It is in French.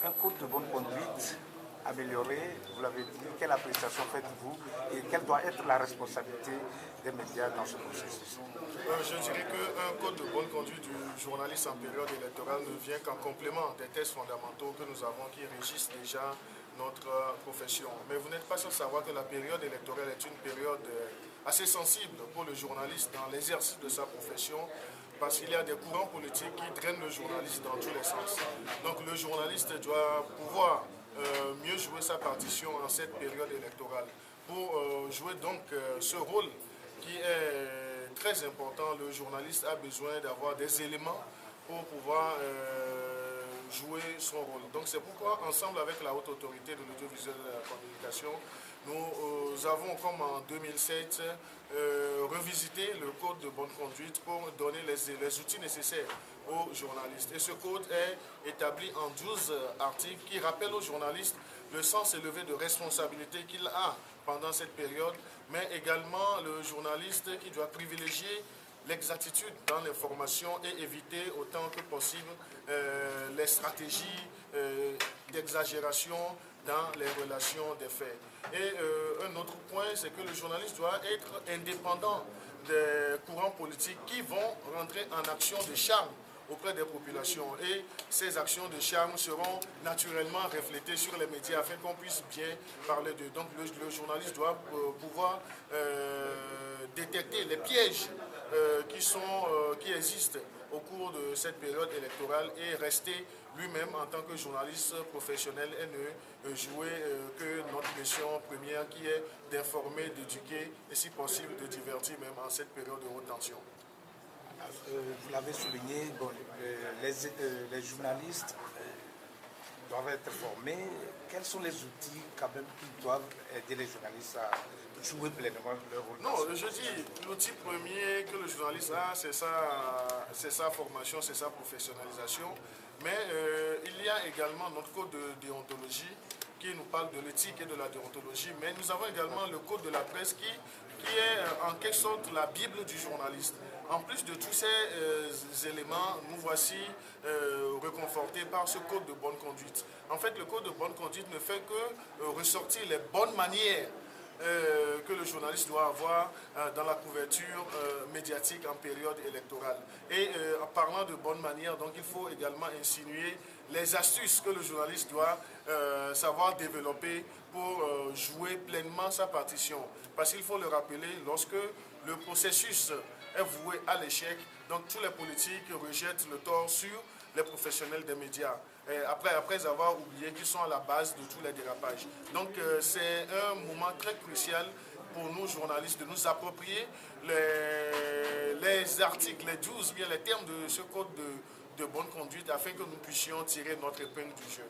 un code de bonne conduite amélioré, vous l'avez dit, quelle appréciation faites-vous et quelle doit être la responsabilité des médias dans ce processus? Je dirais qu'un code de bonne conduite du journaliste en période électorale ne vient qu'en complément des tests fondamentaux que nous avons qui régissent déjà notre profession. Mais vous n'êtes pas sans savoir que la période électorale est une période assez sensible pour le journaliste dans l'exercice de sa profession parce qu'il y a des courants politiques qui drainent le journaliste dans tous les sens. Donc le journaliste doit pouvoir mieux jouer sa partition en cette période électorale pour jouer donc ce rôle qui est très important. Le journaliste a besoin d'avoir des éléments pour pouvoir jouer son rôle. Donc c'est pourquoi, ensemble avec la haute autorité de l'audiovisuel et de la communication, nous avons, comme en 2007, revisité le code de bonne conduite pour donner les outils nécessaires aux journalistes. Et ce code est établi en 12 articles qui rappellent aux journalistes le sens élevé de responsabilité qu'il a pendant cette période, mais également le journaliste qui doit privilégier l'exactitude dans l'information et éviter autant que possible les stratégies d'exagération dans les relations des faits. Et un autre point, c'est que le journaliste doit être indépendant des courants politiques qui vont rentrer en action de charme auprès des populations. Et ces actions de charme seront naturellement reflétées sur les médias afin qu'on puisse bien parler d'eux. Donc le journaliste doit pouvoir détecter les pièges qui existent au cours de cette période électorale et rester lui-même en tant que journaliste professionnel et ne jouer que notre mission première qui est d'informer, d'éduquer et si possible de divertir même en cette période de haute tension. Vous l'avez souligné, bon, les journalistes doivent être formés. Quels sont les outils quand même qui doivent aider les journalistes à jouer pleinement leur rôle? Non, je dis, l'outil premier que le journaliste a, c'est sa formation, c'est sa professionnalisation. Mais il y a également notre code de déontologie qui nous parle de l'éthique et de la déontologie. Mais nous avons également le code de la presse qui est en quelque sorte la Bible du journaliste. En plus de tous ces éléments, nous voici réconfortés par ce code de bonne conduite. En fait, le code de bonne conduite ne fait que ressortir les bonnes manières que le journaliste doit avoir dans la couverture médiatique en période électorale. Et en parlant de bonne manière, donc il faut également insinuer les astuces que le journaliste doit savoir développer pour jouer pleinement sa partition. Parce qu'il faut le rappeler, lorsque le processus est voué à l'échec, donc tous les politiques rejettent le tort sur les professionnels des médias, après avoir oublié qu'ils sont à la base de tous les dérapages. Donc c'est un moment très crucial pour nous journalistes de nous approprier les articles, les 12, bien les termes de ce code de bonne conduite afin que nous puissions tirer notre épingle du jeu.